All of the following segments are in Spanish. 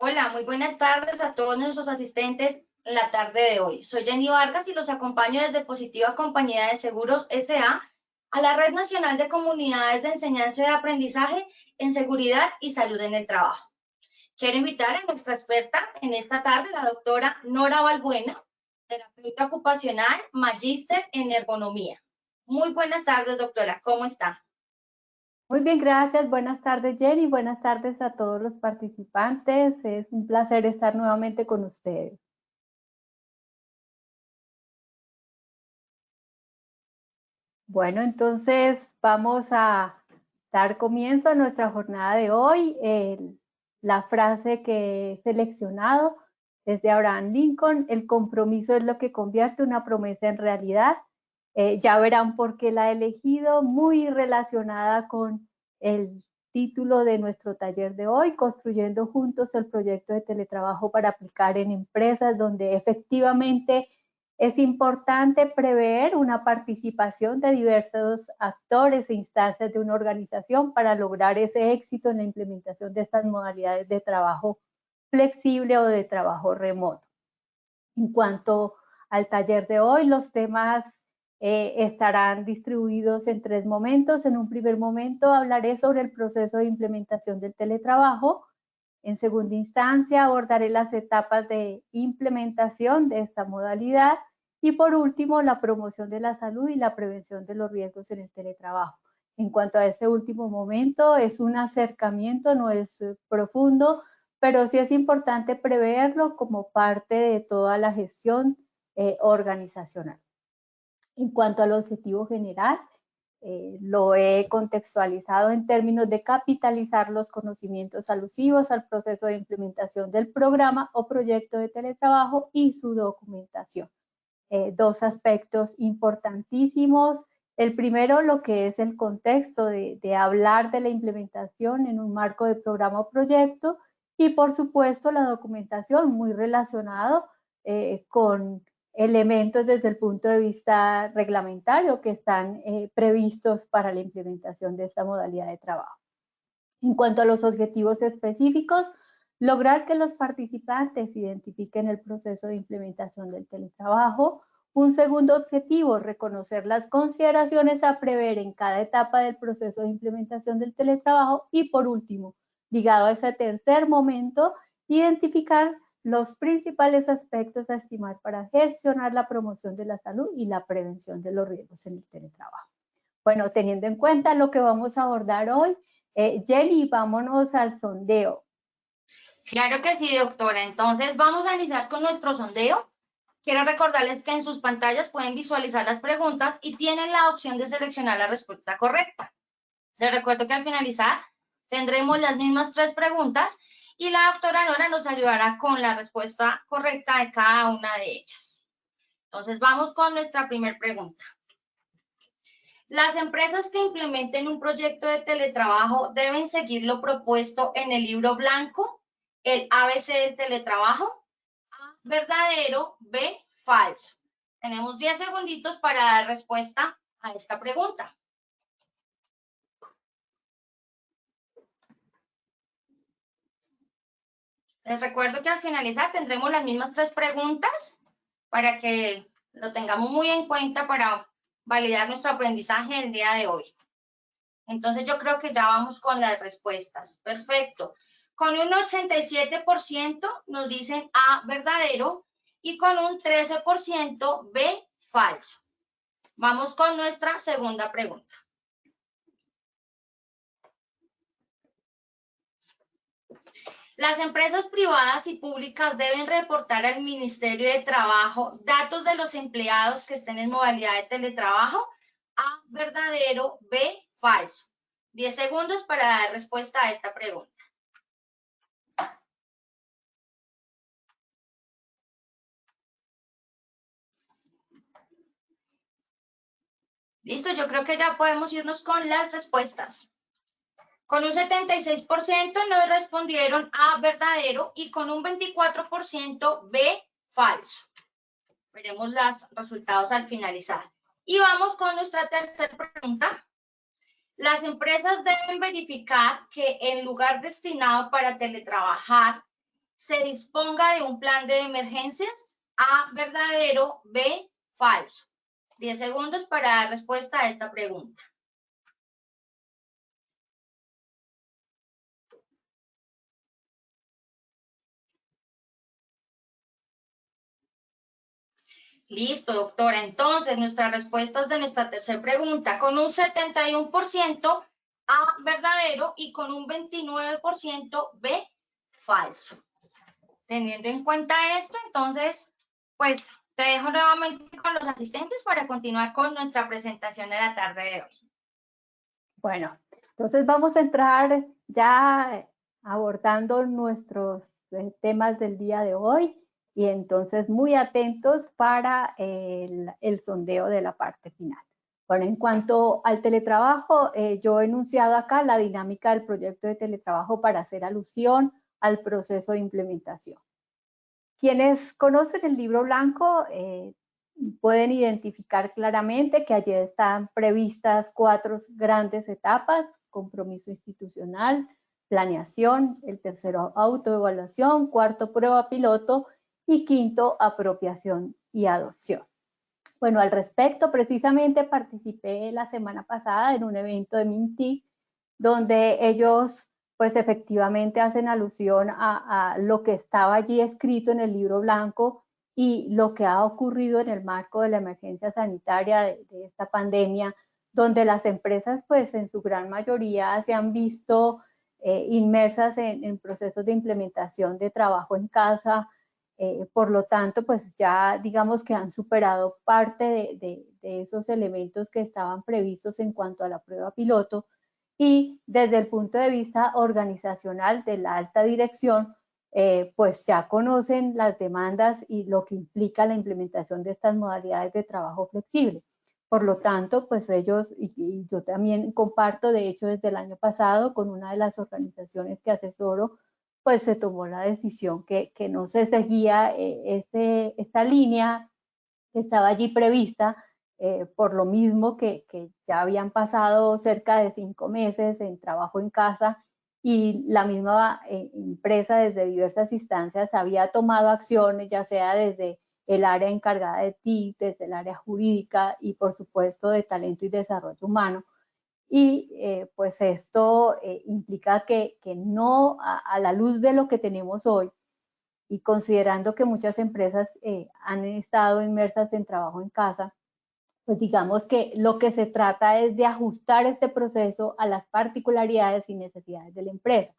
Hola, muy buenas tardes a todos nuestros asistentes en la tarde de hoy. Soy Jenny Vargas y los acompaño desde Positiva Compañía de Seguros S.A. a la Red Nacional de Comunidades de Enseñanza y Aprendizaje en Seguridad y Salud en el Trabajo. Quiero invitar a nuestra experta en esta tarde, la doctora Nora Balbuena, terapeuta ocupacional, magíster en ergonomía. Muy buenas tardes, doctora. ¿Cómo está? Muy bien, gracias. Buenas tardes, Jenny. Buenas tardes a todos los participantes. Es un placer estar nuevamente con ustedes. Bueno, entonces vamos a dar comienzo a nuestra jornada de hoy. La frase que he seleccionado es de Abraham Lincoln: el compromiso es lo que convierte una promesa en realidad. Ya verán por qué la he elegido, muy relacionada con el título de nuestro taller de hoy, construyendo juntos el proyecto de teletrabajo para aplicar en empresas donde efectivamente es importante prever una participación de diversos actores e instancias de una organización para lograr ese éxito en la implementación de estas modalidades de trabajo flexible o de trabajo remoto. En cuanto al taller de hoy, los temas estarán distribuidos en 3 momentos. En un primer momento hablaré sobre el proceso de implementación del teletrabajo. En segunda instancia abordaré las etapas de implementación de esta modalidad. Y por último, la promoción de la salud y la prevención de los riesgos en el teletrabajo. En cuanto a este último momento, es un acercamiento, no es profundo, pero sí es importante preverlo como parte de toda la gestión organizacional. En cuanto al objetivo general, lo he contextualizado en términos de capitalizar los conocimientos alusivos al proceso de implementación del programa o proyecto de teletrabajo y su documentación. Dos aspectos importantísimos. El primero, lo que es el contexto de hablar de la implementación en un marco de programa o proyecto, y por supuesto la documentación, muy relacionado con elementos desde el punto de vista reglamentario que están previstos para la implementación de esta modalidad de trabajo. En cuanto a los objetivos específicos, lograr que los participantes identifiquen el proceso de implementación del teletrabajo. Un segundo objetivo, reconocer las consideraciones a prever en cada etapa del proceso de implementación del teletrabajo. Y por último, ligado a ese tercer momento, identificar los principales aspectos a estimar para gestionar la promoción de la salud y la prevención de los riesgos en el teletrabajo. Bueno, teniendo en cuenta lo que vamos a abordar hoy, Jenny, vámonos al sondeo. Claro que sí, doctora. Entonces vamos a iniciar con nuestro sondeo. Quiero recordarles que en sus pantallas pueden visualizar las preguntas y tienen la opción de seleccionar la respuesta correcta. Les recuerdo que al finalizar tendremos las mismas 3 preguntas y la doctora Nora nos ayudará con la respuesta correcta de cada una de ellas. Entonces vamos con nuestra primera pregunta. Las empresas que implementen un proyecto de teletrabajo deben seguir lo propuesto en el libro blanco, el ABC del teletrabajo. A, verdadero, B, falso. Tenemos 10 segunditos para dar respuesta a esta pregunta. Les recuerdo que al finalizar tendremos las mismas 3 preguntas para que lo tengamos muy en cuenta para validar nuestro aprendizaje el día de hoy. Entonces yo creo que ya vamos con las respuestas. Perfecto. Con un 87% nos dicen A, verdadero, y con un 13% B, falso. Vamos con nuestra segunda pregunta. Las empresas privadas y públicas deben reportar al Ministerio de Trabajo datos de los empleados que estén en modalidad de teletrabajo. A, verdadero, B, falso. 10 segundos para dar respuesta a esta pregunta. Listo, yo creo que ya podemos irnos con las respuestas. Con un 76% nos respondieron A, verdadero, y con un 24% B, falso. Veremos los resultados al finalizar. Y vamos con nuestra tercera pregunta. Las empresas deben verificar que el lugar destinado para teletrabajar se disponga de un plan de emergencias? A, verdadero, B, falso. 10 segundos para dar respuesta a esta pregunta. Listo, doctora. Entonces, nuestras respuestas de nuestra tercera pregunta, con un 71% A, verdadero, y con un 29% B, falso. Teniendo en cuenta esto, entonces, pues te dejo nuevamente con los asistentes para continuar con nuestra presentación de la tarde de hoy. Bueno, entonces vamos a entrar ya abordando nuestros temas del día de hoy y entonces muy atentos para el sondeo de la parte final. Bueno, en cuanto al teletrabajo, yo he enunciado acá la dinámica del proyecto de teletrabajo para hacer alusión al proceso de implementación. Quienes conocen el libro blanco pueden identificar claramente que allí están previstas 4 grandes etapas: compromiso institucional, planeación, el tercero autoevaluación, cuarto prueba piloto y quinto apropiación y adopción. Bueno, al respecto, precisamente participé la semana pasada en un evento de Mintic, donde ellos pues efectivamente hacen alusión a lo que estaba allí escrito en el libro blanco y lo que ha ocurrido en el marco de la emergencia sanitaria de esta pandemia, donde las empresas pues en su gran mayoría se han visto inmersas en procesos de implementación de trabajo en casa. Por lo tanto, pues ya digamos que han superado parte de esos elementos que estaban previstos en cuanto a la prueba piloto, y desde el punto de vista organizacional de la alta dirección, pues ya conocen las demandas y lo que implica la implementación de estas modalidades de trabajo flexible. Por lo tanto, pues ellos, y yo también comparto, de hecho desde el año pasado con una de las organizaciones que asesoro, pues se tomó la decisión que no se seguía esta línea que estaba allí prevista, por lo mismo que ya habían pasado cerca de 5 meses en trabajo en casa y la misma empresa desde diversas instancias había tomado acciones, ya sea desde el área encargada de TIC, desde el área jurídica y por supuesto de talento y desarrollo humano. Y pues esto implica que no, a la luz de lo que tenemos hoy, y considerando que muchas empresas han estado inmersas en trabajo en casa, pues digamos que lo que se trata es de ajustar este proceso a las particularidades y necesidades de la empresa.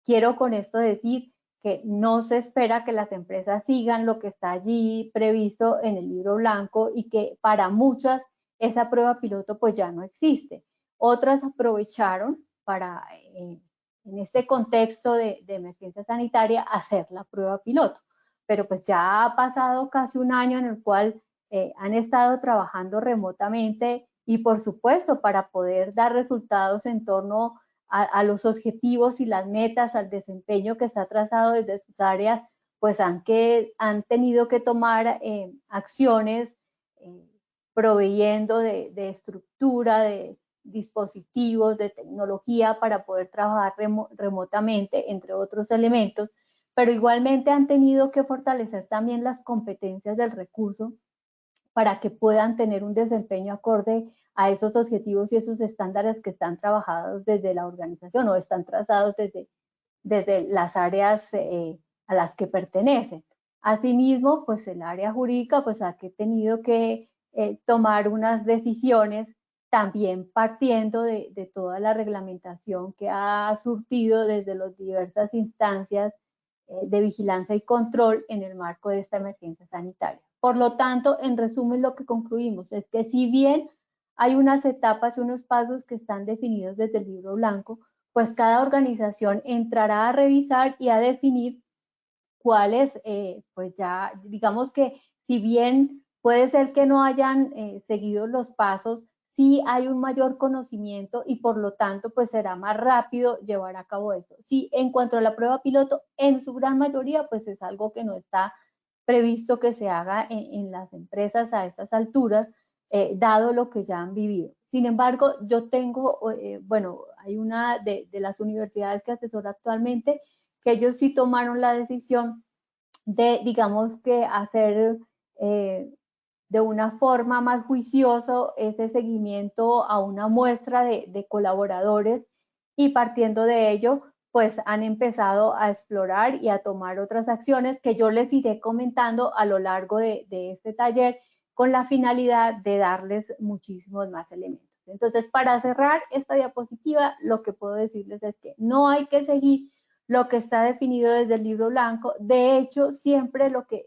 Quiero con esto decir que no se espera que las empresas sigan lo que está allí previsto en el libro blanco y que para muchas esa prueba piloto pues ya no existe. Otras aprovecharon para, en este contexto de emergencia sanitaria, hacer la prueba piloto. Pero pues ya ha pasado casi un año en el cual han estado trabajando remotamente y por supuesto para poder dar resultados en torno a los objetivos y las metas, al desempeño que está trazado desde sus áreas, pues han tenido que tomar acciones proveyendo de estructura, de dispositivos, de tecnología para poder trabajar remotamente, entre otros elementos, pero igualmente han tenido que fortalecer también las competencias del recurso para que puedan tener un desempeño acorde a esos objetivos y esos estándares que están trabajados desde la organización o están trazados desde las áreas a las que pertenecen. Asimismo, pues el área jurídica pues ha tenido que tomar unas decisiones también partiendo de toda la reglamentación que ha surtido desde las diversas instancias de vigilancia y control en el marco de esta emergencia sanitaria. Por lo tanto, en resumen, lo que concluimos es que si bien hay unas etapas y unos pasos que están definidos desde el libro blanco, pues cada organización entrará a revisar y a definir cuáles, pues ya digamos que si bien puede ser que no hayan seguido los pasos, sí hay un mayor conocimiento y por lo tanto pues será más rápido llevar a cabo esto. Sí, en cuanto a la prueba piloto, en su gran mayoría pues es algo que no está previsto que se haga en las empresas a estas alturas, dado lo que ya han vivido. Sin embargo, yo tengo, bueno, hay una de las universidades que asesoro actualmente que ellos sí tomaron la decisión de, digamos que hacer de una forma más juicioso ese seguimiento a una muestra de colaboradores, y partiendo de ello, pues han empezado a explorar y a tomar otras acciones que yo les iré comentando a lo largo de este taller, con la finalidad de darles muchísimos más elementos. Entonces, para cerrar esta diapositiva, lo que puedo decirles es que no hay que seguir lo que está definido desde el libro blanco. De hecho, siempre lo que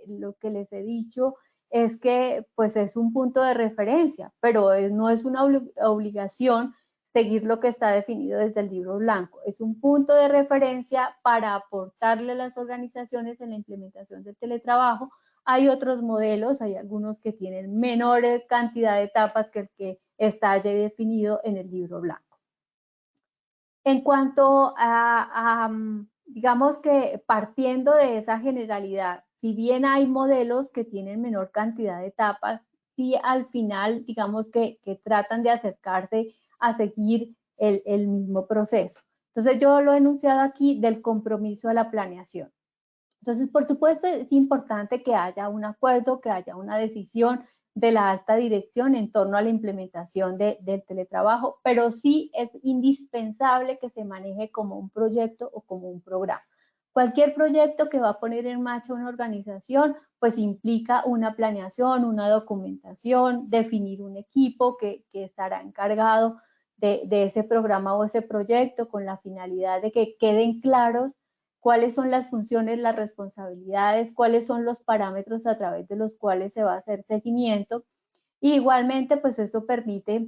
les he dicho es que pues es un punto de referencia, pero no es una obligación seguir lo que está definido desde el libro blanco. Es un punto de referencia para aportarle a las organizaciones en la implementación del teletrabajo. Hay otros modelos, hay algunos que tienen menor cantidad de etapas que el que está ya definido en el libro blanco. En cuanto a digamos que partiendo de esa generalidad, si bien hay modelos que tienen menor cantidad de etapas, sí al final, digamos que tratan de acercarse a seguir el mismo proceso. Entonces, yo lo he enunciado aquí del compromiso a la planeación. Entonces, por supuesto, es importante que haya un acuerdo, que haya una decisión de la alta dirección en torno a la implementación del teletrabajo, pero sí es indispensable que se maneje como un proyecto o como un programa. Cualquier proyecto que va a poner en marcha una organización, pues implica una planeación, una documentación, definir un equipo que estará encargado de ese programa o ese proyecto, con la finalidad de que queden claros cuáles son las funciones, las responsabilidades, cuáles son los parámetros a través de los cuales se va a hacer seguimiento. Y igualmente, pues eso permite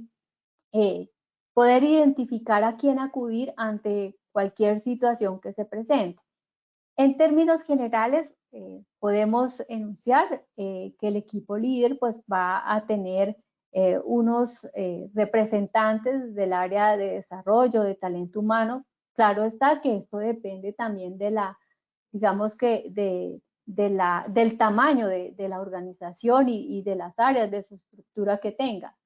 poder identificar a quién acudir ante cualquier situación que se presente. En términos generales, podemos enunciar que el equipo líder pues va a tener unos representantes del área de desarrollo, de talento humano. Claro está que esto depende también de la, digamos que del tamaño de la organización y de las áreas de su estructura que tenga.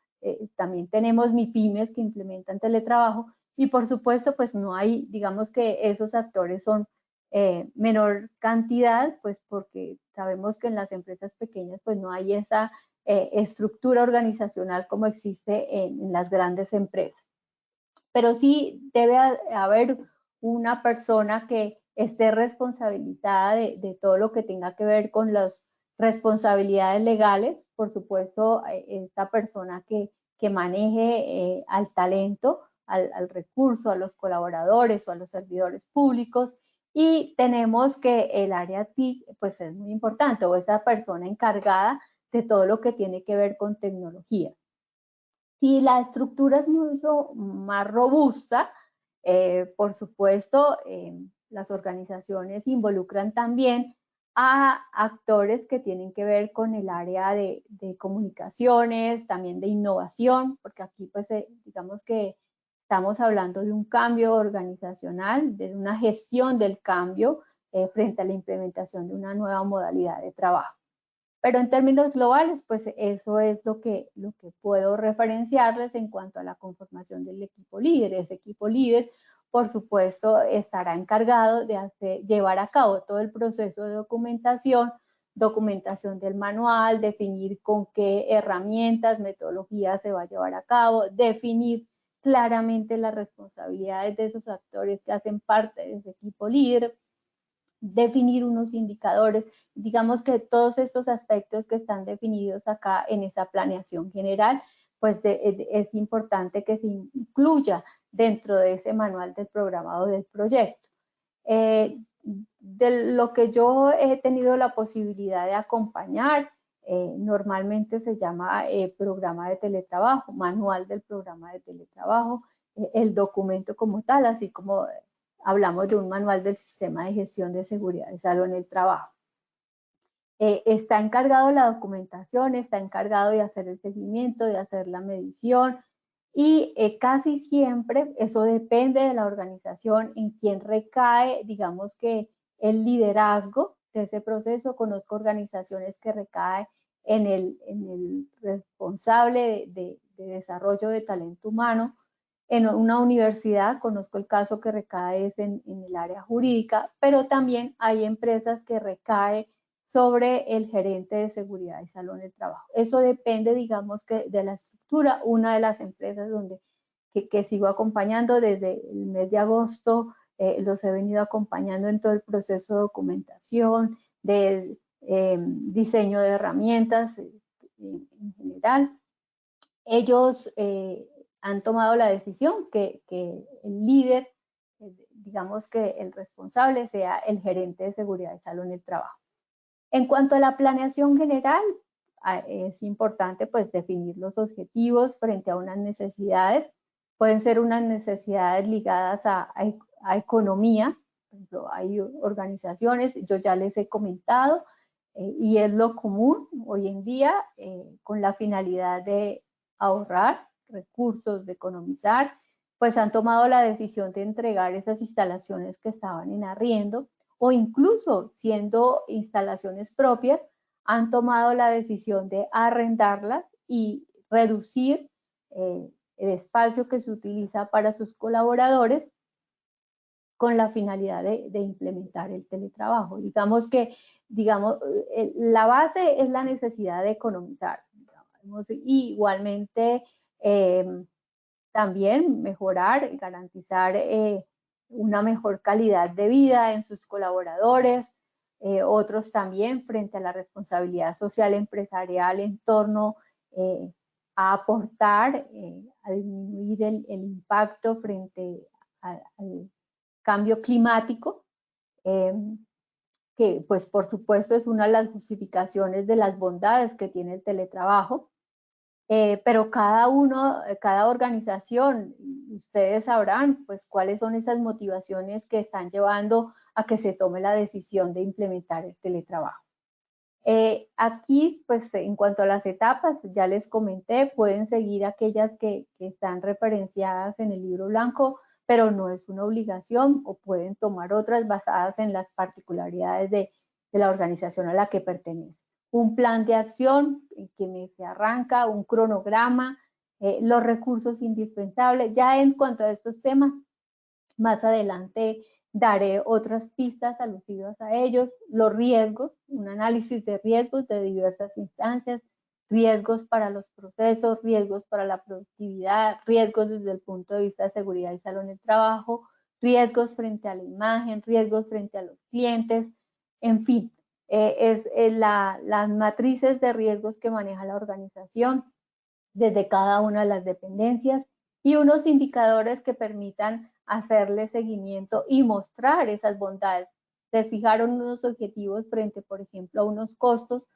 También tenemos MIPYMES que implementan teletrabajo, y por supuesto pues no hay, digamos que esos actores son menor cantidad, pues porque sabemos que en las empresas pequeñas pues no hay esa estructura organizacional como existe en las grandes empresas. Pero sí debe haber una persona que esté responsabilizada de todo lo que tenga que ver con las responsabilidades legales. Por supuesto, esta persona que maneje al talento, al recurso, a los colaboradores o a los servidores públicos. Y tenemos que el área TIC pues es muy importante, o esa persona encargada de todo lo que tiene que ver con tecnología. Si la estructura es mucho más robusta, por supuesto, las organizaciones involucran también a actores que tienen que ver con el área de comunicaciones, también de innovación, porque aquí pues digamos que estamos hablando de un cambio organizacional, de una gestión del cambio frente a la implementación de una nueva modalidad de trabajo. Pero en términos globales, pues eso es lo que puedo referenciarles en cuanto a la conformación del equipo líder. Ese equipo líder, por supuesto, estará encargado de llevar a cabo todo el proceso de documentación del manual, definir con qué herramientas, metodologías se va a llevar a cabo, definir claramente las responsabilidades de esos actores que hacen parte de ese equipo líder, definir unos indicadores, digamos que todos estos aspectos que están definidos acá en esa planeación general, pues es importante que se incluya dentro de ese manual del programado del proyecto. De lo que yo he tenido la posibilidad de acompañar, normalmente se llama programa de teletrabajo, manual del programa de teletrabajo, el documento como tal, así como hablamos de un manual del sistema de gestión de seguridad de salud en el trabajo. Está encargado la documentación, está encargado de hacer el seguimiento, de hacer la medición, y casi siempre eso depende de la organización en quien recae, digamos que el liderazgo de ese proceso. Conozco organizaciones que recae en el responsable de desarrollo de talento humano, en una universidad, conozco el caso que recae es en el área jurídica, pero también hay empresas que recae sobre el gerente de seguridad y salud de trabajo. Eso depende, digamos, que de la estructura. Una de las empresas que sigo acompañando desde el mes de agosto, los he venido acompañando en todo el proceso de documentación, de diseño de herramientas en general. Ellos han tomado la decisión que el líder, digamos que el responsable, sea el gerente de seguridad y salud en el trabajo. En cuanto a la planeación general, es importante pues definir los objetivos frente a unas necesidades. Pueden ser unas necesidades ligadas a economía. Por ejemplo, hay organizaciones, yo ya les he comentado, y es lo común hoy en día, con la finalidad de ahorrar recursos, de economizar, pues han tomado la decisión de entregar esas instalaciones que estaban en arriendo, o incluso siendo instalaciones propias, han tomado la decisión de arrendarlas y reducir el espacio que se utiliza para sus colaboradores con la finalidad de implementar el teletrabajo. Digamos que la base es la necesidad de economizar. Y igualmente también mejorar, garantizar una mejor calidad de vida en sus colaboradores, otros también frente a la responsabilidad social empresarial en torno a aportar, a disminuir el impacto frente al cambio climático, que pues por supuesto es una de las justificaciones de las bondades que tiene el teletrabajo. Pero cada organización, ustedes sabrán pues cuáles son esas motivaciones que están llevando a que se tome la decisión de implementar el teletrabajo. Aquí pues en cuanto a las etapas, ya les comenté, pueden seguir aquellas que están referenciadas en el libro blanco, pero no es una obligación, o pueden tomar otras basadas en las particularidades de la organización a la que pertenece. Un plan de acción que se arranca, un cronograma, los recursos indispensables. Ya en cuanto a estos temas, más adelante daré otras pistas alusivas a ellos. Los riesgos, un análisis de riesgos de diversas instancias, riesgos para los procesos, riesgos para la productividad, riesgos desde el punto de vista de seguridad y salud en el trabajo, riesgos frente a la imagen, riesgos frente a los clientes, en fin, las matrices de riesgos que maneja la organización desde cada una de las dependencias y unos indicadores que permitan hacerle seguimiento y mostrar esas bondades. Se fijaron unos objetivos frente, por ejemplo, a unos costos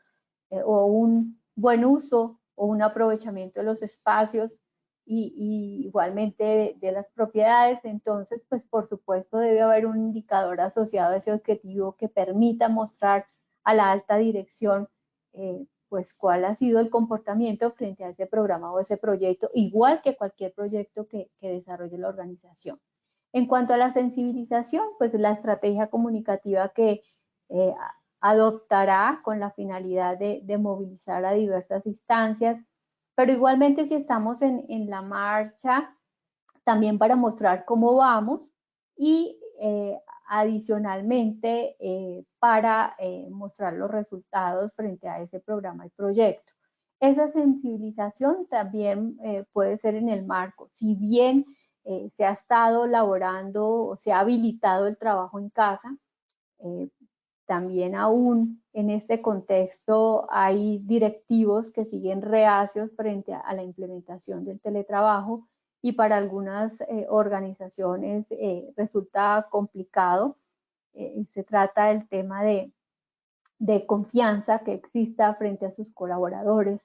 o un buen uso o un aprovechamiento de los espacios y igualmente de las propiedades. Entonces, pues por supuesto debe haber un indicador asociado a ese objetivo que permita mostrar a la alta dirección pues cuál ha sido el comportamiento frente a ese programa o ese proyecto, igual que cualquier proyecto que desarrolle la organización. En cuanto a la sensibilización, pues la estrategia comunicativa que adoptará con la finalidad de movilizar a diversas instancias, pero igualmente si estamos en la marcha, también para mostrar cómo vamos y adicionalmente para mostrar los resultados frente a ese programa y proyecto. Esa sensibilización también puede ser en el marco, si bien se ha estado laborando o se ha habilitado el trabajo en casa, también aún en este contexto hay directivos que siguen reacios frente a la implementación del teletrabajo y para algunas organizaciones resulta complicado. Se trata del tema de confianza que exista frente a sus colaboradores.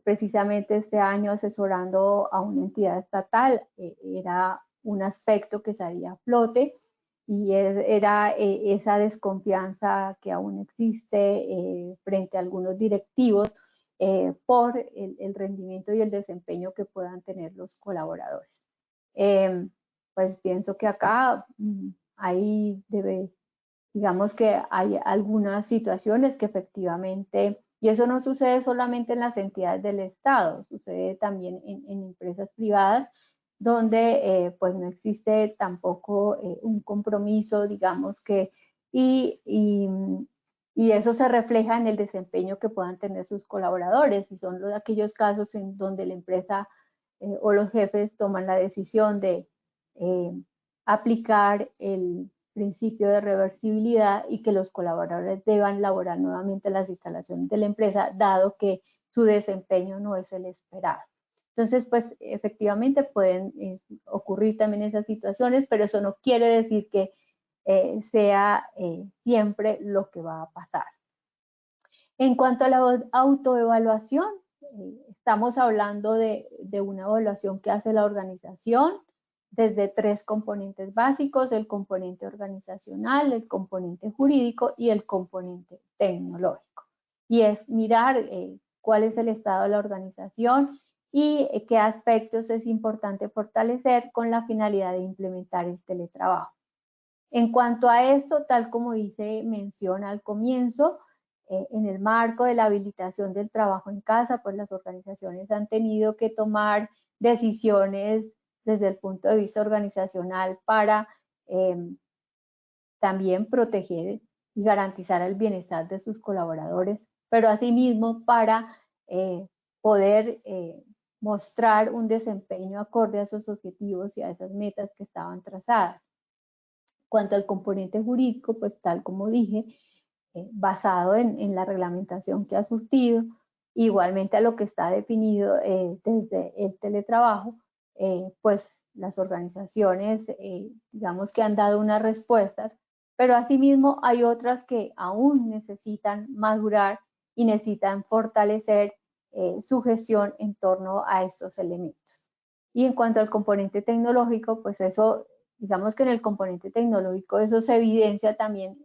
Precisamente este año asesorando a una entidad estatal era un aspecto que salía a flote y era esa desconfianza que aún existe frente a algunos directivos por el rendimiento y el desempeño que puedan tener los colaboradores. Pues pienso que acá ahí digamos que hay algunas situaciones que efectivamente, y eso no sucede solamente en las entidades del Estado, sucede también en empresas privadas, donde pues no existe tampoco un compromiso, digamos que, y eso se refleja en el desempeño que puedan tener sus colaboradores, y son aquellos casos en donde la empresa o los jefes toman la decisión de aplicar el principio de reversibilidad y que los colaboradores deban laborar nuevamente en las instalaciones de la empresa, dado que su desempeño no es el esperado. Entonces, pues efectivamente pueden ocurrir también esas situaciones, pero eso no quiere decir que sea siempre lo que va a pasar. En cuanto a la autoevaluación, estamos hablando de una evaluación que hace la organización desde 3 componentes básicos: el componente organizacional, el componente jurídico y el componente tecnológico. Y es mirar cuál es el estado de la organización y qué aspectos es importante fortalecer con la finalidad de implementar el teletrabajo. En cuanto a esto, tal como dice mención al comienzo, en el marco de la habilitación del trabajo en casa, pues las organizaciones han tenido que tomar decisiones desde el punto de vista organizacional para también proteger y garantizar el bienestar de sus colaboradores, pero asimismo para poder mostrar un desempeño acorde a esos objetivos y a esas metas que estaban trazadas. Cuanto al componente jurídico, pues tal como dije, basado en la reglamentación que ha surtido, igualmente a lo que está definido desde el teletrabajo, pues las organizaciones, digamos que han dado unas respuestas, pero asimismo hay otras que aún necesitan madurar y necesitan fortalecer su gestión en torno a estos elementos. Y en cuanto al componente tecnológico, pues eso, digamos que en el componente tecnológico eso se evidencia también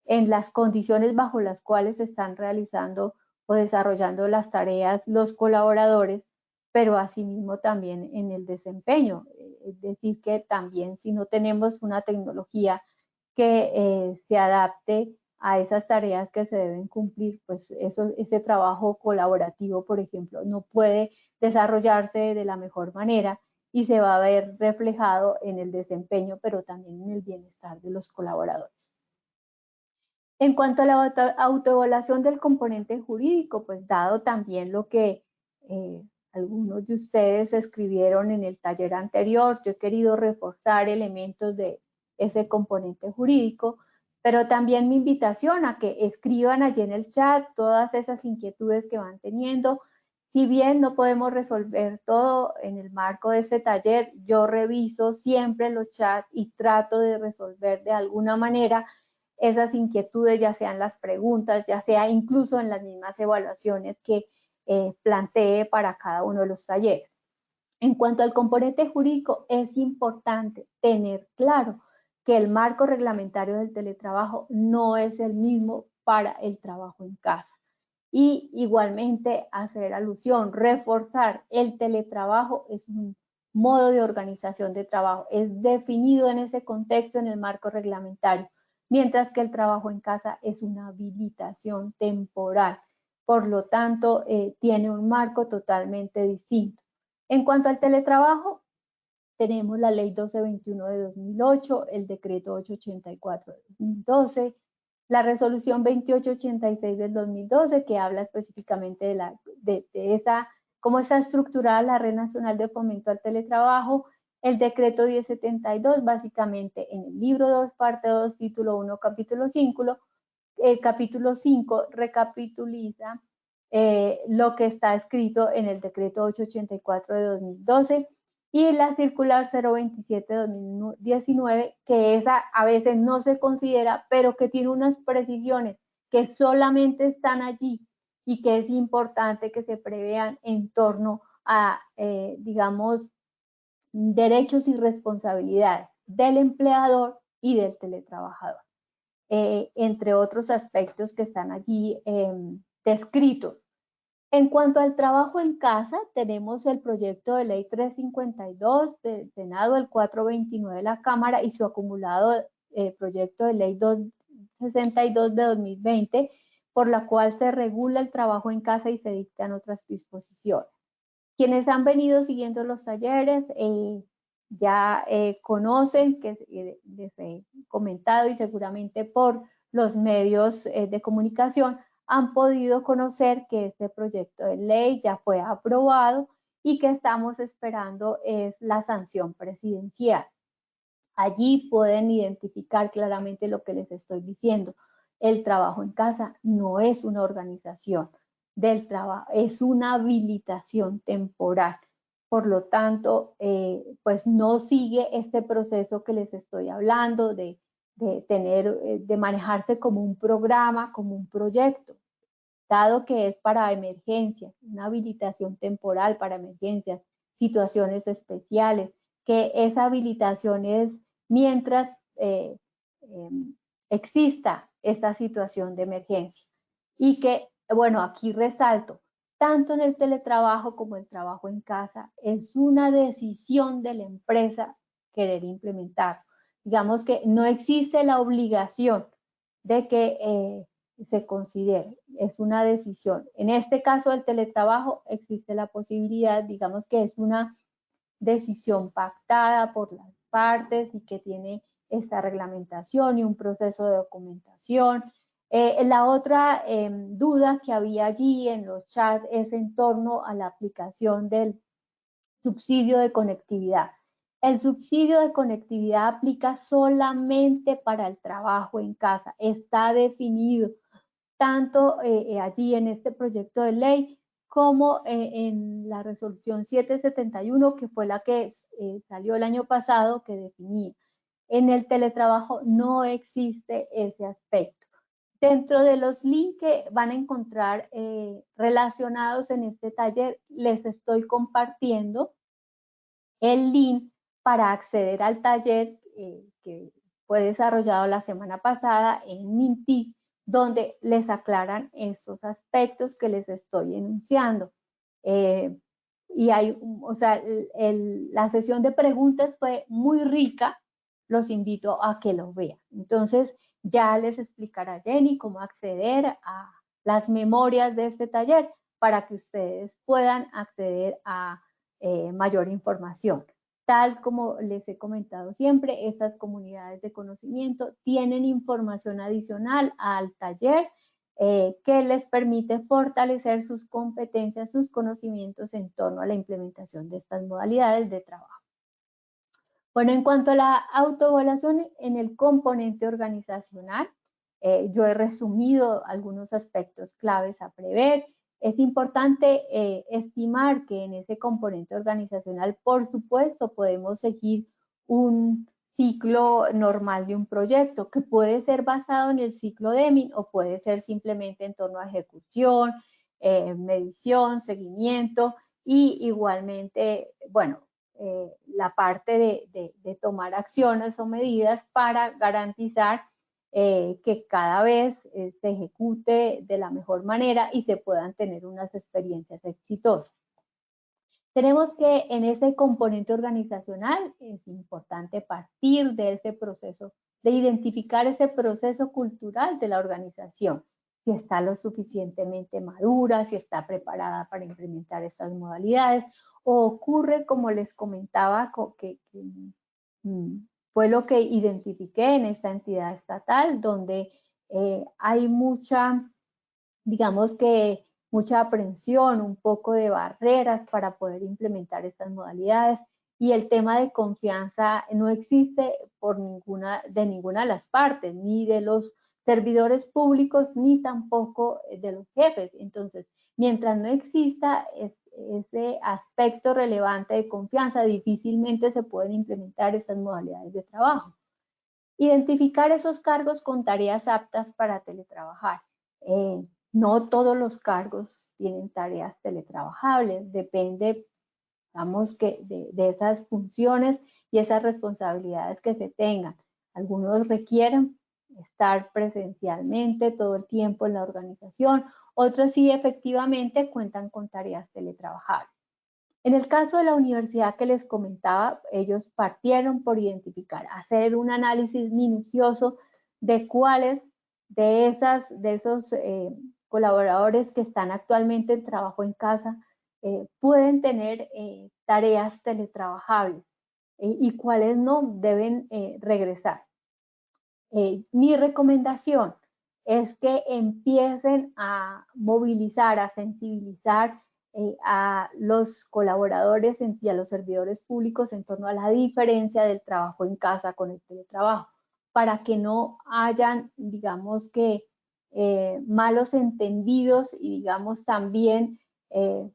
en las condiciones bajo las cuales se están realizando o desarrollando las tareas los colaboradores, pero asimismo también en el desempeño. Es decir, que también si no tenemos una tecnología que se adapte a esas tareas que se deben cumplir, pues ese trabajo colaborativo, por ejemplo, no puede desarrollarse de la mejor manera y se va a ver reflejado en el desempeño, pero también en el bienestar de los colaboradores. En cuanto a la autoevaluación del componente jurídico, pues dado también lo que algunos de ustedes escribieron en el taller anterior, yo he querido reforzar elementos de ese componente jurídico, pero también mi invitación a que escriban allí en el chat todas esas inquietudes que van teniendo. Si bien no podemos resolver todo en el marco de este taller, yo reviso siempre los chats y trato de resolver de alguna manera esas inquietudes, ya sean las preguntas, ya sea incluso en las mismas evaluaciones que plantee para cada uno de los talleres. En cuanto al componente jurídico, es importante tener claro que el marco reglamentario del teletrabajo no es el mismo para el trabajo en casa. Y igualmente hacer alusión, reforzar, el teletrabajo es un modo de organización de trabajo, es definido en ese contexto en el marco reglamentario, mientras que el trabajo en casa es una habilitación temporal. Por lo tanto, tiene un marco totalmente distinto. En cuanto al teletrabajo, tenemos la Ley 1221 de 2008, el Decreto 884 de 2012, la Resolución 2886 del 2012, que habla específicamente de cómo está estructurada la Red Nacional de Fomento al Teletrabajo, el Decreto 1072, básicamente en el libro 2, parte 2, título 1, capítulo 5, el capítulo 5 recapituliza lo que está escrito en el Decreto 884 de 2012 y la circular 027 de 2019, que esa a veces no se considera, pero que tiene unas precisiones que solamente están allí y que es importante que se prevean en torno a, digamos, derechos y responsabilidades del empleador y del teletrabajador, entre otros aspectos que están allí descritos. En cuanto al trabajo en casa, tenemos el proyecto de ley 352 del Senado, el 429 de la Cámara y su acumulado proyecto de ley 262 de 2020, por la cual se regula el trabajo en casa y se dictan otras disposiciones. Quienes han venido siguiendo los talleres ya conocen, que les he comentado y seguramente por los medios de comunicación han podido conocer que este proyecto de ley ya fue aprobado y que estamos esperando es la sanción presidencial. Allí pueden identificar claramente lo que les estoy diciendo. El trabajo en casa no es una organización del trabajo, es una habilitación temporal. Por lo tanto, pues no sigue este proceso que les estoy hablando de manejarse como un programa, como un proyecto, dado que es para emergencias, una habilitación temporal para emergencias, situaciones especiales, que esa habilitación es mientras exista esta situación de emergencia. Y que, bueno, aquí resalto, tanto en el teletrabajo como el trabajo en casa, es una decisión de la empresa querer implementar. Digamos que no existe la obligación de que se considere, es una decisión. En este caso del teletrabajo existe la posibilidad, digamos que es una decisión pactada por las partes y que tiene esta reglamentación y un proceso de documentación. La otra duda que había allí en los chats es en torno a la aplicación del subsidio de conectividad. El subsidio de conectividad aplica solamente para el trabajo en casa, está definido tanto allí en este proyecto de ley como en la resolución 771, que fue la que salió el año pasado, que definía. En el teletrabajo no existe ese aspecto. Dentro de los links que van a encontrar relacionados en este taller, les estoy compartiendo el link para acceder al taller que fue desarrollado la semana pasada en Mintic, donde les aclaran esos aspectos que les estoy enunciando. Y hay, o sea, la sesión de preguntas fue muy rica, los invito a que lo vean. Entonces, ya les explicará Jenny cómo acceder a las memorias de este taller para que ustedes puedan acceder a mayor información. Tal como les he comentado siempre, estas comunidades de conocimiento tienen información adicional al taller que les permite fortalecer sus competencias, sus conocimientos en torno a la implementación de estas modalidades de trabajo. Bueno, en cuanto a la autoevaluación en el componente organizacional, yo he resumido algunos aspectos claves a prever. Es importante estimar que en ese componente organizacional, por supuesto, podemos seguir un ciclo normal de un proyecto que puede ser basado en el ciclo Deming o puede ser simplemente en torno a ejecución, medición, seguimiento y igualmente, bueno, la parte de tomar acciones o medidas para garantizar que cada vez se ejecute de la mejor manera y se puedan tener unas experiencias exitosas. Tenemos que en ese componente organizacional es importante partir de ese proceso, de identificar ese proceso cultural de la organización, si está lo suficientemente madura, si está preparada para implementar estas modalidades, o ocurre, como les comentaba, que fue lo que identifiqué en esta entidad estatal, donde hay mucha, digamos que mucha aprensión, un poco de barreras para poder implementar estas modalidades y el tema de confianza no existe por ninguna de las partes, ni de los servidores públicos, ni tampoco de los jefes. Entonces, mientras no exista ese aspecto relevante de confianza, difícilmente se pueden implementar estas modalidades de trabajo. Identificar esos cargos con tareas aptas para teletrabajar. No todos los cargos tienen tareas teletrabajables, depende, digamos, que de esas funciones y esas responsabilidades que se tengan. Algunos requieren estar presencialmente todo el tiempo en la organización, otros sí efectivamente cuentan con tareas teletrabajables. En el caso de la universidad que les comentaba, ellos partieron por identificar, hacer un análisis minucioso de cuáles de esos colaboradores que están actualmente en trabajo en casa pueden tener tareas teletrabajables. y cuáles no deben regresar. Mi recomendación es que empiecen a movilizar, a sensibilizar a los colaboradores y a los servidores públicos en torno a la diferencia del trabajo en casa con el teletrabajo, para que no hayan, digamos que, malos entendidos y digamos también que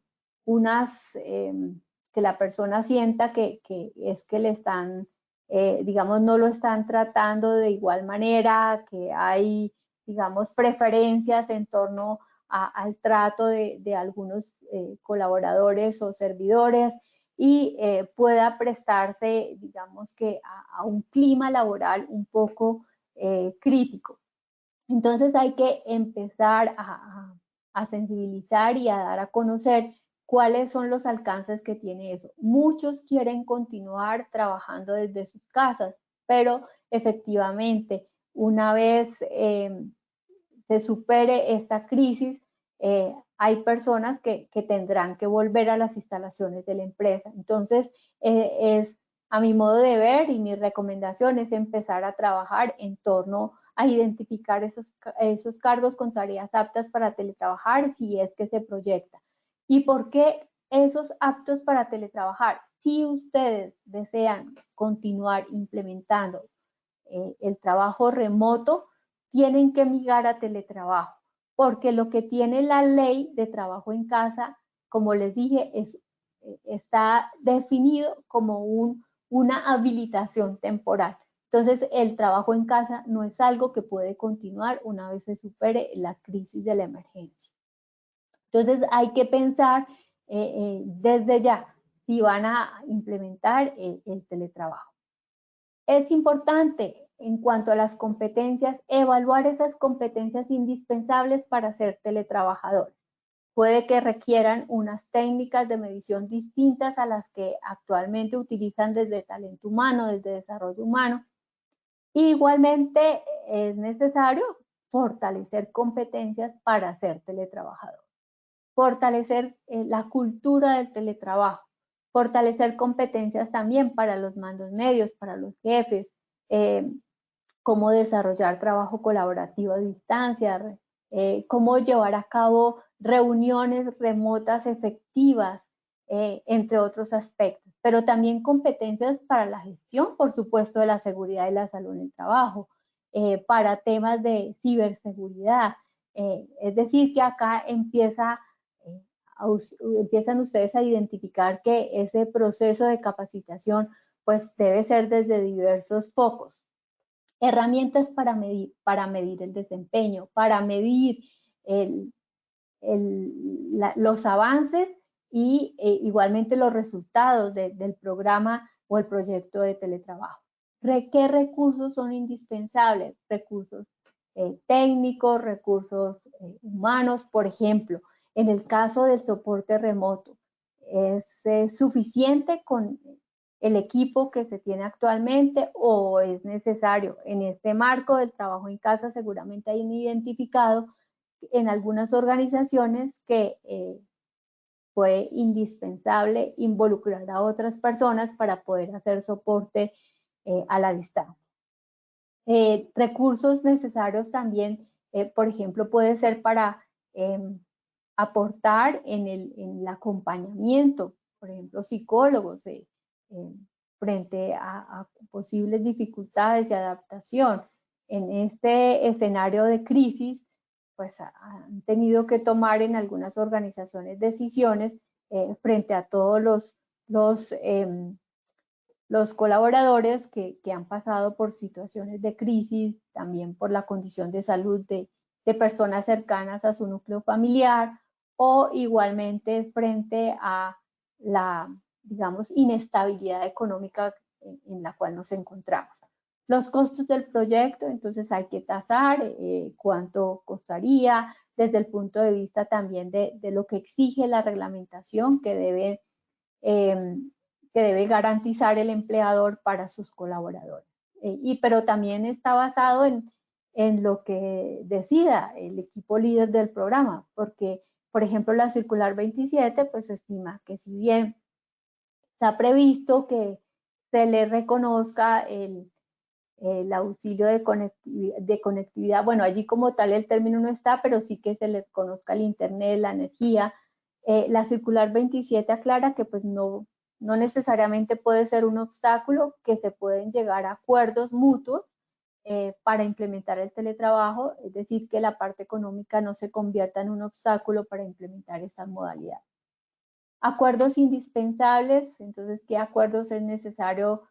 la persona sienta que es que le están, digamos, no lo están tratando de igual manera, que hay, digamos, preferencias en torno al trato de algunos colaboradores o servidores y pueda prestarse, digamos que, a un clima laboral un poco crítico. Entonces hay que empezar a sensibilizar y a dar a conocer cuáles son los alcances que tiene eso. Muchos quieren continuar trabajando desde sus casas, pero efectivamente, una vez se supere esta crisis, hay personas que tendrán que volver a las instalaciones de la empresa. Entonces, es a mi modo de ver y mi recomendación es empezar a trabajar en torno a identificar esos cargos con tareas aptas para teletrabajar si es que se proyecta. ¿Y por qué esos aptos para teletrabajar? Si ustedes desean continuar implementando el trabajo remoto, tienen que migrar a teletrabajo, porque lo que tiene la ley de trabajo en casa, como les dije, está definido como una habilitación temporal. Entonces, el trabajo en casa no es algo que puede continuar una vez se supere la crisis de la emergencia. Entonces, hay que pensar desde ya si van a implementar el teletrabajo. Es importante, en cuanto a las competencias, evaluar esas competencias indispensables para ser teletrabajadores. Puede que requieran unas técnicas de medición distintas a las que actualmente utilizan desde talento humano, desde desarrollo humano. Igualmente es necesario fortalecer competencias para ser teletrabajador. Fortalecer la cultura del teletrabajo. Fortalecer competencias también para los mandos medios, para los jefes, cómo desarrollar trabajo colaborativo a distancia, cómo llevar a cabo reuniones remotas efectivas, entre otros aspectos. Pero también competencias para la gestión, por supuesto, de la seguridad y la salud en el trabajo, para temas de ciberseguridad. Es decir, que acá empiezan ustedes a identificar que ese proceso de capacitación pues debe ser desde diversos focos. Herramientas para medir el desempeño, para medir los avances y igualmente los resultados del programa o el proyecto de teletrabajo. ¿Qué recursos son indispensables? Recursos técnicos, recursos humanos, por ejemplo. En el caso del soporte remoto, ¿es suficiente con el equipo que se tiene actualmente o es necesario? En este marco del trabajo en casa seguramente hay identificado en algunas organizaciones que fue indispensable involucrar a otras personas para poder hacer soporte a la distancia. Recursos necesarios también, por ejemplo, puede ser para aportar en el acompañamiento, por ejemplo, psicólogos frente a posibles dificultades y adaptación. En este escenario de crisis, pues han tenido que tomar en algunas organizaciones decisiones frente a todos los colaboradores que han pasado por situaciones de crisis, también por la condición de salud de personas cercanas a su núcleo familiar o igualmente frente a la, digamos, inestabilidad económica en la cual nos encontramos. Los costos del proyecto, entonces hay que tasar cuánto costaría desde el punto de vista también de lo que exige la reglamentación que debe garantizar el empleador para sus colaboradores. Pero también está basado en lo que decida el equipo líder del programa, porque, por ejemplo, la circular 27 pues estima que si bien está previsto que se le reconozca el auxilio de conectividad. Bueno, allí como tal el término no está, pero sí que se le conozca el internet, la energía. La circular 27 aclara que pues no necesariamente puede ser un obstáculo, que se pueden llegar a acuerdos mutuos para implementar el teletrabajo, es decir, que la parte económica no se convierta en un obstáculo para implementar esta modalidad. Acuerdos indispensables, entonces, ¿qué acuerdos es necesario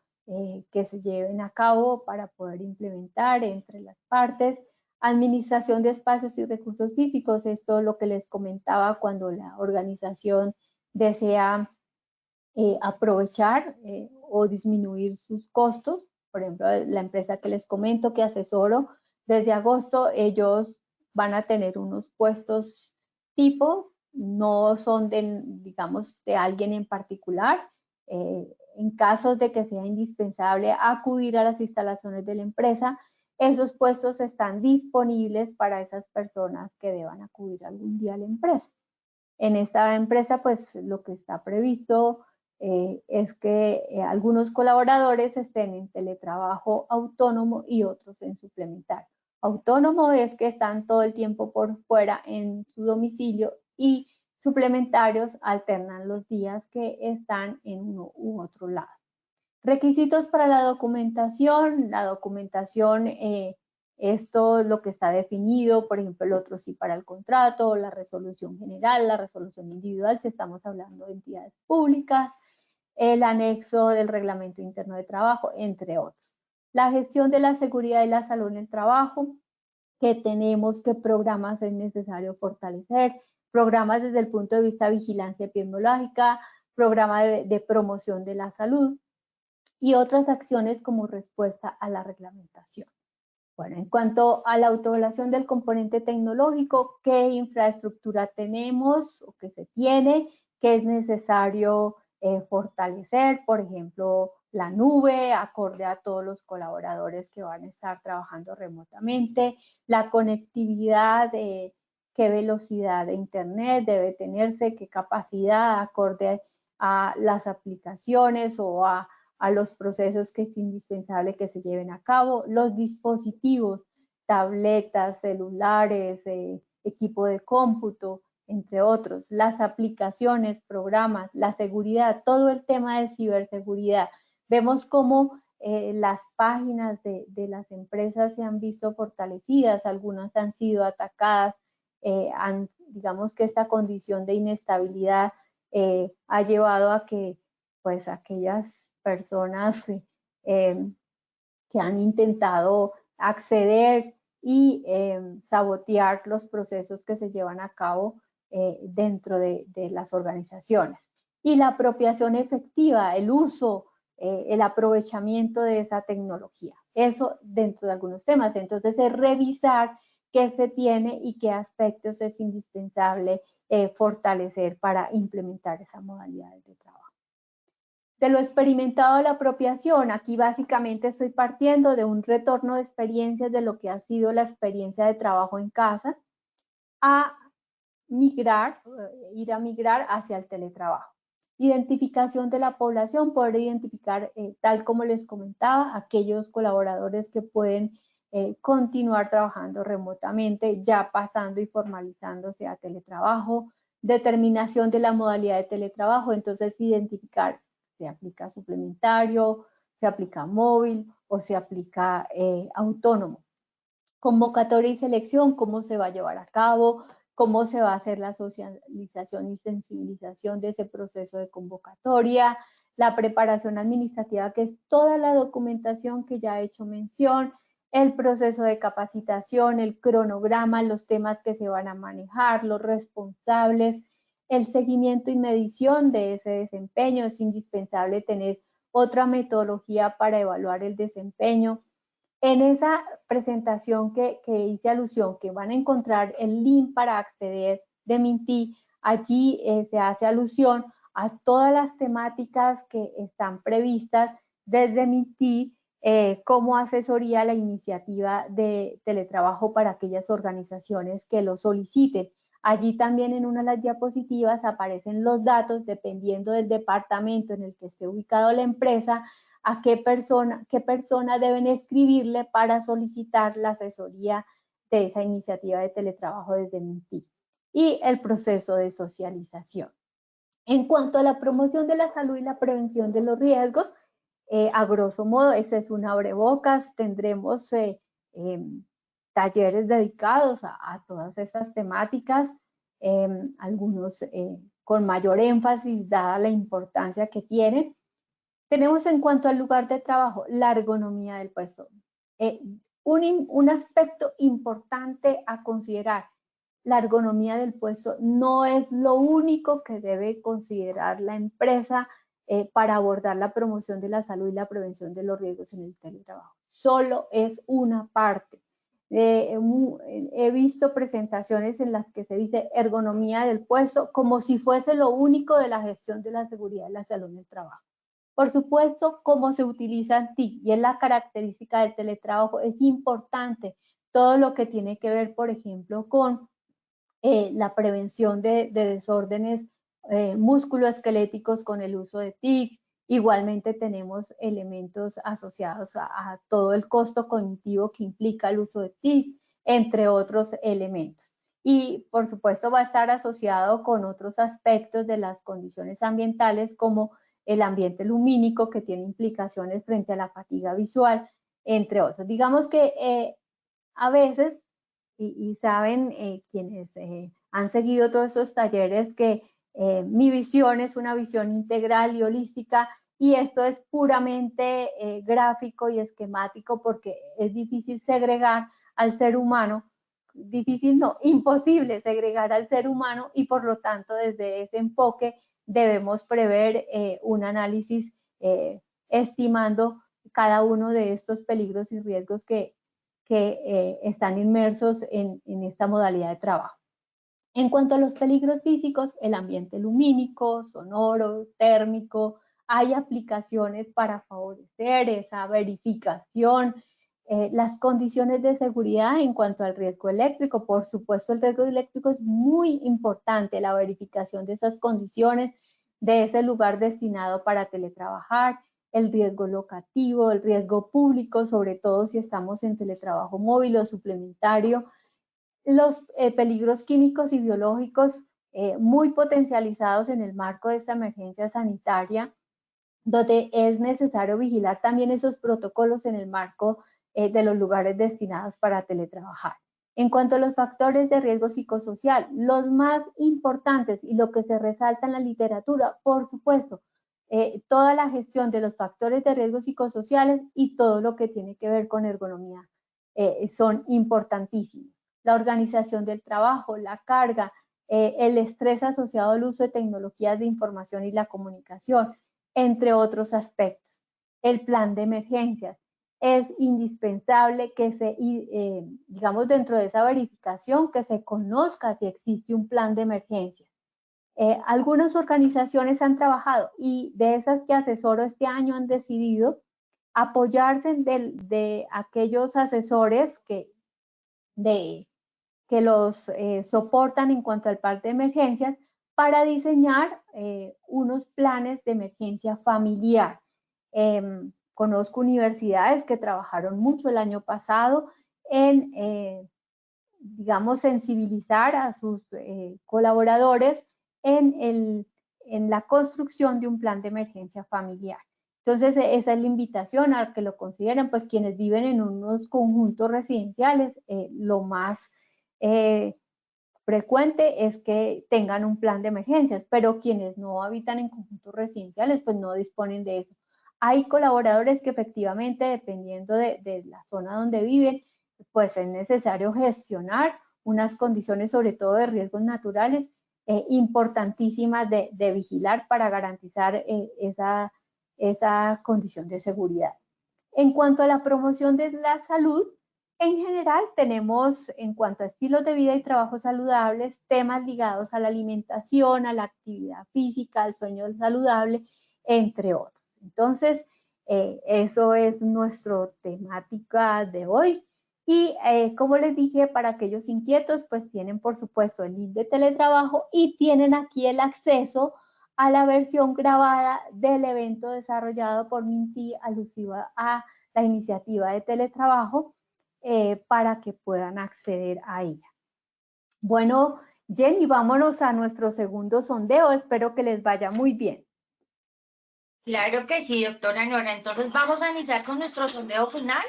que se lleven a cabo para poder implementar entre las partes? Administración de espacios y recursos físicos, esto es lo que les comentaba cuando la organización desea aprovechar o disminuir sus costos. Por ejemplo, la empresa que les comento que asesoro, desde agosto ellos van a tener unos puestos tipo, no son de, digamos, de alguien en particular. En casos de que sea indispensable acudir a las instalaciones de la empresa, esos puestos están disponibles para esas personas que deban acudir algún día a la empresa. En esta empresa, pues lo que está previsto es que algunos colaboradores estén en teletrabajo autónomo y otros en suplementario. Autónomo es que están todo el tiempo por fuera en su domicilio, y suplementarios alternan los días que están en uno u otro lado. Requisitos para la documentación. La documentación, esto es lo que está definido, por ejemplo, el otro sí para el contrato, la resolución general, la resolución individual, si estamos hablando de entidades públicas, el anexo del reglamento interno de trabajo, entre otros. La gestión de la seguridad y la salud en el trabajo, que tenemos, qué programas es necesario fortalecer, programas desde el punto de vista de vigilancia epidemiológica, programa de promoción de la salud y otras acciones como respuesta a la reglamentación. Bueno, en cuanto a la autoevaluación del componente tecnológico, ¿qué infraestructura tenemos o qué se tiene? ¿Qué es necesario fortalecer? Por ejemplo, la nube, acorde a todos los colaboradores que van a estar trabajando remotamente, la conectividad, qué velocidad de internet debe tenerse, qué capacidad, acorde a las aplicaciones o a los procesos que es indispensable que se lleven a cabo, los dispositivos, tabletas, celulares, equipo de cómputo, entre otros, las aplicaciones, programas, la seguridad, todo el tema de ciberseguridad. Vemos cómo las páginas de las empresas se han visto fortalecidas, algunas han sido atacadas, digamos que esta condición de inestabilidad ha llevado a que pues aquellas personas que han intentado acceder y sabotear los procesos que se llevan a cabo dentro de las organizaciones. Y la apropiación efectiva, el uso, el aprovechamiento de esa tecnología. Eso dentro de algunos temas. Entonces es revisar qué se tiene y qué aspectos es indispensable fortalecer para implementar esa modalidad de trabajo. De lo experimentado de la apropiación, aquí básicamente estoy partiendo de un retorno de experiencias de lo que ha sido la experiencia de trabajo en casa, a migrar, ir a migrar hacia el teletrabajo. Identificación de la población, poder identificar, tal como les comentaba, aquellos colaboradores que pueden continuar trabajando remotamente, ya pasando y formalizándose a teletrabajo. Determinación de la modalidad de teletrabajo, entonces identificar, se aplica suplementario, se aplica móvil o se aplica autónomo. Convocatoria y selección, cómo se va a llevar a cabo, cómo se va a hacer la socialización y sensibilización de ese proceso de convocatoria, la preparación administrativa, que es toda la documentación que ya he hecho mención, el proceso de capacitación, el cronograma, los temas que se van a manejar, los responsables, el seguimiento y medición de ese desempeño. Es indispensable tener otra metodología para evaluar el desempeño. En esa presentación que hice alusión, que van a encontrar el link para acceder de Minty, allí se hace alusión a todas las temáticas que están previstas desde Minty como asesoría a la iniciativa de teletrabajo para aquellas organizaciones que lo soliciten. Allí también en una de las diapositivas aparecen los datos dependiendo del departamento en el que esté ubicado la empresa. a qué persona deben escribirle para solicitar la asesoría de esa iniciativa de teletrabajo desde Mintic, y el proceso de socialización. En cuanto a la promoción de la salud y la prevención de los riesgos, a grosso modo, ese es un abrebocas. Tendremos talleres dedicados a todas esas temáticas, algunos con mayor énfasis dada la importancia que tienen. Tenemos en cuanto al lugar de trabajo, la ergonomía del puesto. Un aspecto importante a considerar: la ergonomía del puesto no es lo único que debe considerar la empresa para abordar la promoción de la salud y la prevención de los riesgos en el teletrabajo. Solo es una parte. He visto presentaciones en las que se dice ergonomía del puesto como si fuese lo único de la gestión de la seguridad y la salud en el trabajo. Por supuesto, cómo se utiliza en TIC, y es la característica del teletrabajo, es importante todo lo que tiene que ver, por ejemplo, con la prevención de desórdenes musculoesqueléticos con el uso de TIC. Igualmente tenemos elementos asociados a todo el costo cognitivo que implica el uso de TIC, entre otros elementos. Y por supuesto va a estar asociado con otros aspectos de las condiciones ambientales, como el ambiente lumínico, que tiene implicaciones frente a la fatiga visual, entre otros. Digamos que a veces, y saben quienes han seguido todos esos talleres, que mi visión es una visión integral y holística, y esto es puramente gráfico y esquemático, porque es difícil segregar al ser humano, difícil no, imposible segregar al ser humano, y por lo tanto desde ese enfoque debemos prever un análisis estimando cada uno de estos peligros y riesgos que están inmersos en esta modalidad de trabajo. En cuanto a los peligros físicos, el ambiente lumínico, sonoro, térmico, hay aplicaciones para favorecer esa verificación. Las condiciones de seguridad en cuanto al riesgo eléctrico, por supuesto el riesgo eléctrico es muy importante, la verificación de esas condiciones, de ese lugar destinado para teletrabajar, el riesgo locativo, el riesgo público, sobre todo si estamos en teletrabajo móvil o suplementario, los peligros químicos y biológicos muy potencializados en el marco de esta emergencia sanitaria, donde es necesario vigilar también esos protocolos en el marco de los lugares destinados para teletrabajar. En cuanto a los factores de riesgo psicosocial, los más importantes y lo que se resalta en la literatura, por supuesto, toda la gestión de los factores de riesgo psicosociales y todo lo que tiene que ver con ergonomía son importantísimos. La organización del trabajo, la carga, el estrés asociado al uso de tecnologías de información y la comunicación, entre otros aspectos. El plan de emergencias. Es indispensable que digamos, dentro de esa verificación, que se conozca si existe un plan de emergencias. Algunas organizaciones han trabajado, y de esas que asesoro este año, han decidido apoyarse de aquellos asesores que los soportan en cuanto al plan de emergencias, para diseñar unos planes de emergencia familiar. Conozco universidades que trabajaron mucho el año pasado en, digamos, sensibilizar a sus colaboradores en la construcción de un plan de emergencia familiar. Entonces, esa es la invitación a que lo consideren, pues quienes viven en unos conjuntos residenciales, lo más frecuente es que tengan un plan de emergencias, pero quienes no habitan en conjuntos residenciales, pues no disponen de eso. Hay colaboradores que efectivamente, dependiendo de la zona donde viven, pues es necesario gestionar unas condiciones, sobre todo de riesgos naturales, importantísimas de vigilar para garantizar esa condición de seguridad. En cuanto a la promoción de la salud, en general tenemos, en cuanto a estilos de vida y trabajos saludables, temas ligados a la alimentación, a la actividad física, al sueño saludable, entre otros. Entonces, eso es nuestra temática de hoy. Y como les dije, para aquellos inquietos, pues tienen por supuesto el link de teletrabajo, y tienen aquí el acceso a la versión grabada del evento desarrollado por Minty alusiva a la iniciativa de teletrabajo para que puedan acceder a ella. Bueno, Jenny, vámonos a nuestro segundo sondeo. Espero que les vaya muy bien. Claro que sí, doctora Nora. Entonces vamos a iniciar con nuestro sondeo final.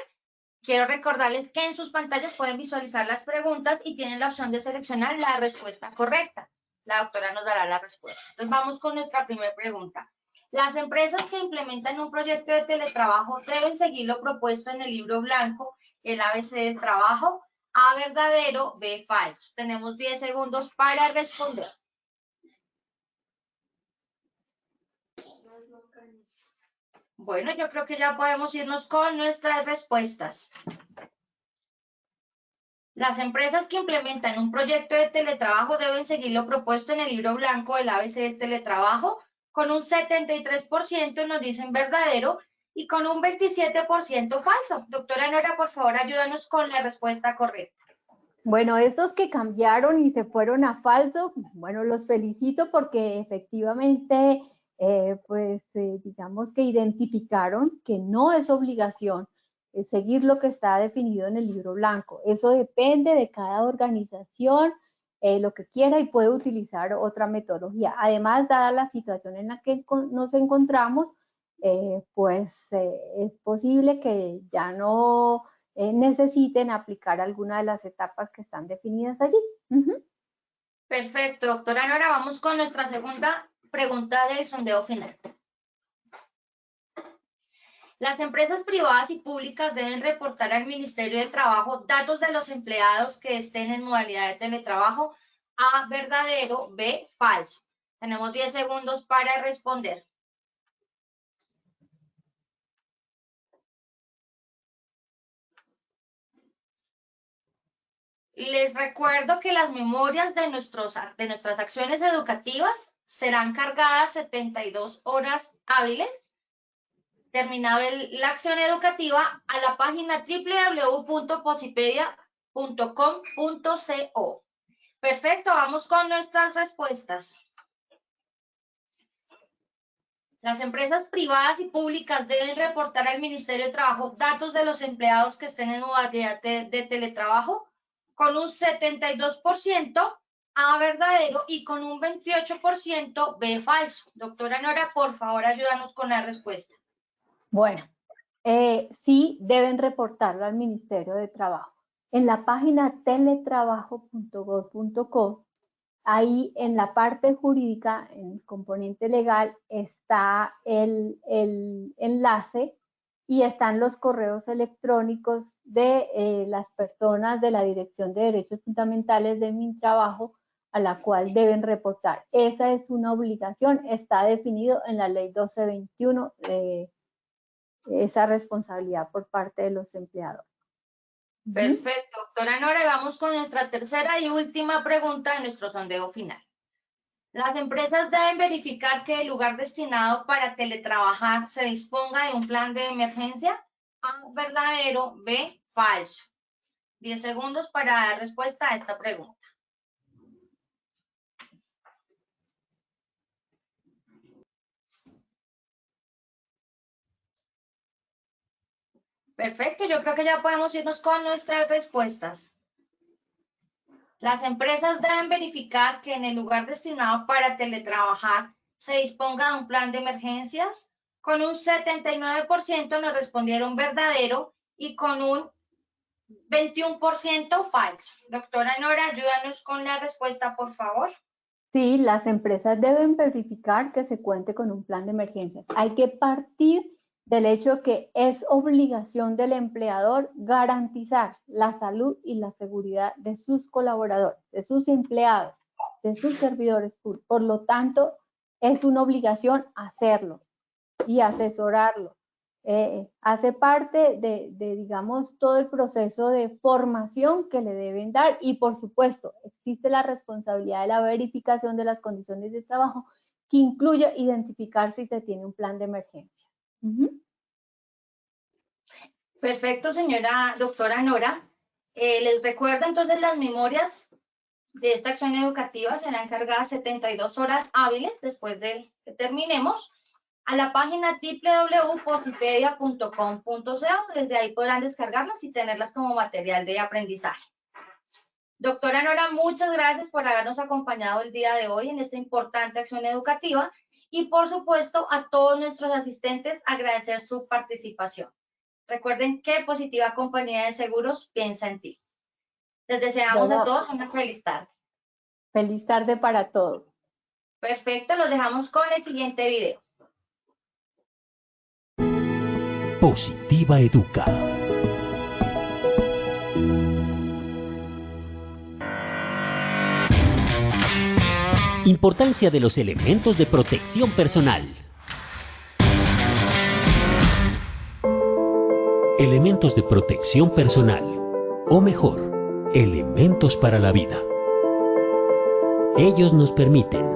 Quiero recordarles que en sus pantallas pueden visualizar las preguntas y tienen la opción de seleccionar la respuesta correcta. La doctora nos dará la respuesta. Entonces vamos con nuestra primera pregunta. Las empresas que implementan un proyecto de teletrabajo deben seguir lo propuesto en el libro blanco, el ABC del trabajo. A, verdadero, B, falso. Tenemos 10 segundos para responder. Bueno, yo creo que ya podemos irnos con nuestras respuestas. Las empresas que implementan un proyecto de teletrabajo deben seguir lo propuesto en el libro blanco del ABC del teletrabajo. Con un 73% nos dicen verdadero y con un 27% falso. Doctora Nora, por favor, ayúdanos con la respuesta correcta. Bueno, esos que cambiaron y se fueron a falso, bueno, los felicito porque efectivamente, digamos que identificaron que no es obligación seguir lo que está definido en el libro blanco. Eso depende de cada organización, lo que quiera y puede utilizar otra metodología. Además, dada la situación en la que nos encontramos, es posible que ya no necesiten aplicar alguna de las etapas que están definidas allí. Perfecto, doctora Nora, vamos con nuestra segunda pregunta del sondeo final. Las empresas privadas y públicas deben reportar al Ministerio de Trabajo datos de los empleados que estén en modalidad de teletrabajo. A, verdadero, B, falso. Tenemos 10 segundos para responder. Les recuerdo que las memorias de nuestras acciones educativas serán cargadas 72 horas hábiles, terminada la acción educativa, a la página www.posipedia.com.co. Perfecto, vamos con nuestras respuestas. Las empresas privadas y públicas deben reportar al Ministerio de Trabajo datos de los empleados que estén en modalidad de teletrabajo, con un 72% A, verdadero, y con un 28% B, falso. Doctora Nora, por favor, ayúdanos con la respuesta. Bueno, sí deben reportarlo al Ministerio de Trabajo. En la página teletrabajo.gov.co, ahí en la parte jurídica, en el componente legal, está el enlace y están los correos electrónicos de las personas de la Dirección de Derechos Fundamentales de Mintrabajo a la cual deben reportar. Esa es una obligación, está definido en la ley 1221, esa responsabilidad por parte de los empleadores. Perfecto, doctora Nora, y vamos con nuestra tercera y última pregunta de nuestro sondeo final. Las empresas deben verificar que el lugar destinado para teletrabajar se disponga de un plan de emergencia. A, verdadero, B, falso. 10 segundos para dar respuesta a esta pregunta. Perfecto, yo creo que ya podemos irnos con nuestras respuestas. Las empresas deben verificar que en el lugar destinado para teletrabajar se disponga de un plan de emergencias. Con un 79% nos respondieron verdadero y con un 21% falso. Doctora Nora, ayúdanos con la respuesta, por favor. Sí, las empresas deben verificar que se cuente con un plan de emergencias. Hay que partir del hecho que es obligación del empleador garantizar la salud y la seguridad de sus colaboradores, de sus empleados, de sus servidores públicos. Por lo tanto, es una obligación hacerlo y asesorarlo. Hace parte digamos, todo el proceso de formación que le deben dar y, por supuesto, existe la responsabilidad de la verificación de las condiciones de trabajo que incluye identificar si se tiene un plan de emergencia. Perfecto, señora doctora Nora. Les recuerdo entonces las memorias de esta acción educativa será encargada 72 horas hábiles después de que terminemos a la página www.posipedia.com.co. Desde ahí podrán descargarlas y tenerlas como material de aprendizaje. Doctora Nora, muchas gracias por habernos acompañado el día de hoy en esta importante acción educativa y, por supuesto, a todos nuestros asistentes agradecer su participación. Recuerden que Positiva Compañía de Seguros piensa en ti. Les deseamos a todos una feliz tarde. Feliz tarde para todos. Perfecto, los dejamos con el siguiente video. Positiva Educa. Importancia de los elementos de protección personal. Elementos de protección personal, o mejor, elementos para la vida. Ellos nos permiten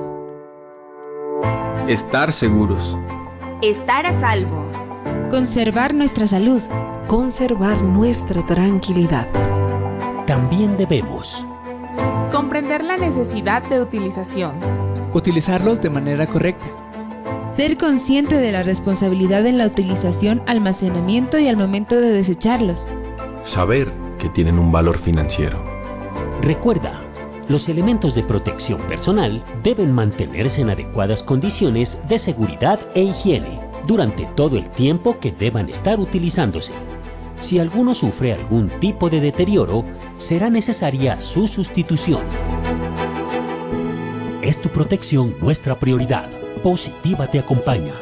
estar seguros, estar a salvo, conservar nuestra salud, conservar nuestra tranquilidad. También debemos comprender la necesidad de utilización, utilizarlos de manera correcta, ser consciente de la responsabilidad en la utilización, almacenamiento y al momento de desecharlos, saber que tienen un valor financiero. Recuerda, los elementos de protección personal deben mantenerse en adecuadas condiciones de seguridad e higiene durante todo el tiempo que deban estar utilizándose. Si alguno sufre algún tipo de deterioro, será necesaria su sustitución. Es tu protección nuestra prioridad. Positiva te acompaña.